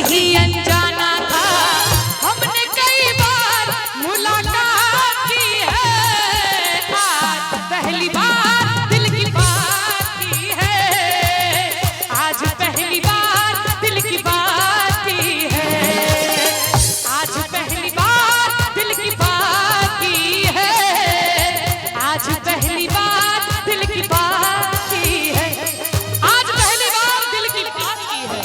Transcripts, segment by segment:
ही अनजाना था, हमने कई बार मुलाकात की है। आज पहली बार दिल की बात की है, आज पहली बार दिल की बात की है, आज पहली बार दिल की बात की है, आज पहली बार दिल की बात की है, आज पहली बार दिल की बात की है।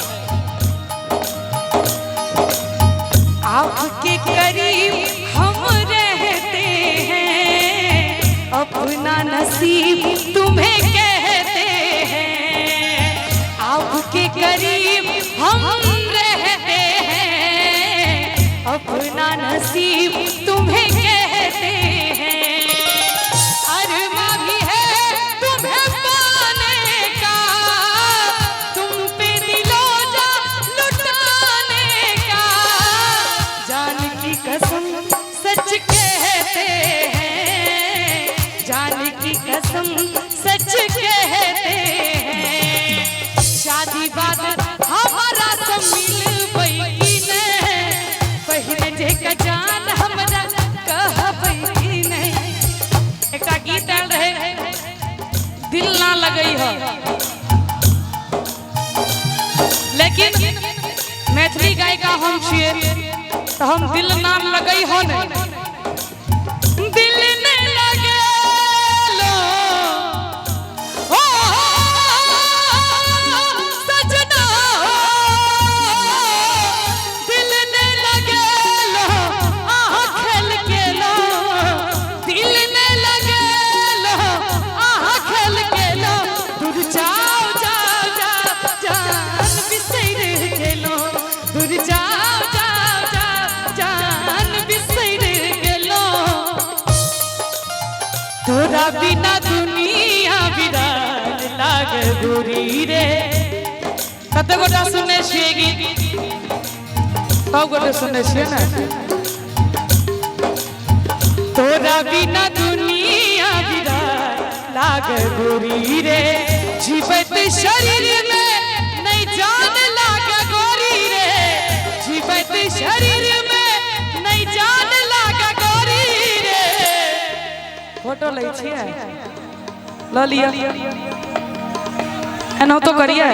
आपके करीब हम रहते हैं, अपना नसीब तुम्हें कहते हैं। आपके करीब हम रहते हैं, अपना नसीब तुम्हें कहते हैं। अरमा भी है तुम्हें पाने का, तुम पे दिलो जा लुटाने का। जान की कसम सच कहते हैं, जान की कसम सच कहते हैं। शादी बाद हमारा सब मिल बैठी ने, पहले जे का जान हमरा कह बैठी ने। एक गीत आयल रहे, दिल ना लगई हो, लेकिन मैथिली गायिका हम छिए तो हम दिल ना लगई हो नहीं। दिल ने लगे लो ओ सजना, दिल ने लगे लो खेल के लो, दिल ने लगे लो खेल के लो। दूर जाओ जाओ जाओ जान बिसर गेलो, दूर जाओ जाओ जाओ जान बिसर गेलो। तोरा बिना दुनिया बिरान लागे गोरी रे। कते गोटा सुने छिए गीत, सब गोटे सुने छिए ना। तोरा बिना दुनिया बिरान लागे गोरी रे, जीवत शरीर में नहीं जान लागे गोरी रे, जीवत शरीर में नहीं जान लागे गोरी रे। फोटो लै छिए, ल लिया एना तो करिए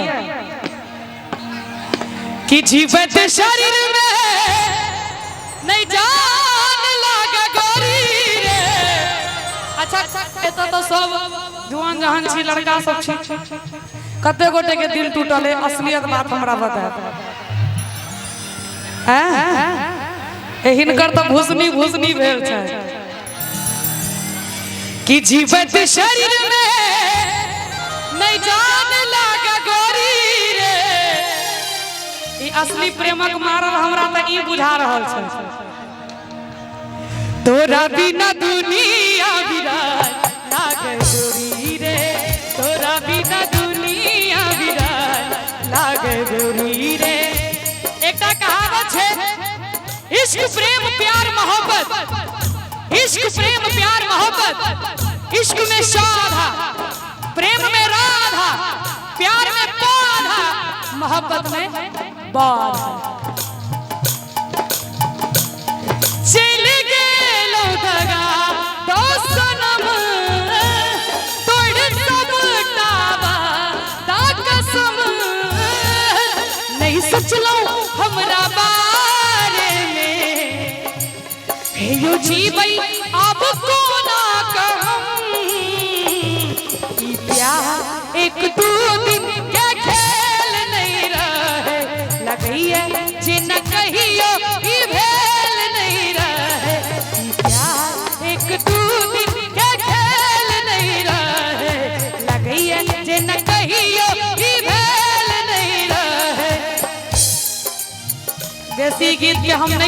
कि जीवत शरीर में नहीं जान लागे गोरी रे। अच्छा एत तो सब जुआन जहान छी, लड़का सब छी, कते गोटे के दिल टूटल है। असलियत बात हमरा बताए, हिनकर तो भूसनी भूसनी भेल छै कि जीवत शरीर में नहीं जान लागे गोरी रे। ई असली प्रेमक मारल हमरा त ई बुझा रहल छै। तोरा बिना दुनिया बिरान लागे गोरी रे, तोरा बिना दुनिया बिरान लागे गोरी रे। एकटा कहावत है, इश्क प्रेम प्यार मोहब्बत, इश्क प्रेम प्यार मोहब्बत। इश्क में साधा, प्रेम में राधा, प्यार में पौधा, मोहब्बत में बाधा। चल गेलो दगा तो सनम, तोड़ सब टावा दा कसम। नहीं सोचलो हमरा बारे में, हे यो जीवई अब कोना कहम। ई प्यार एक दो दिन के खेल नहीं रहे, लगइए जे न कहियो ई भेल नहीं रहे। ई प्यार एक दो दिन के खेल नहीं रहे, लगइए जे न कहियो ई भेल नहीं रहे। देसी गीत के हम नहीं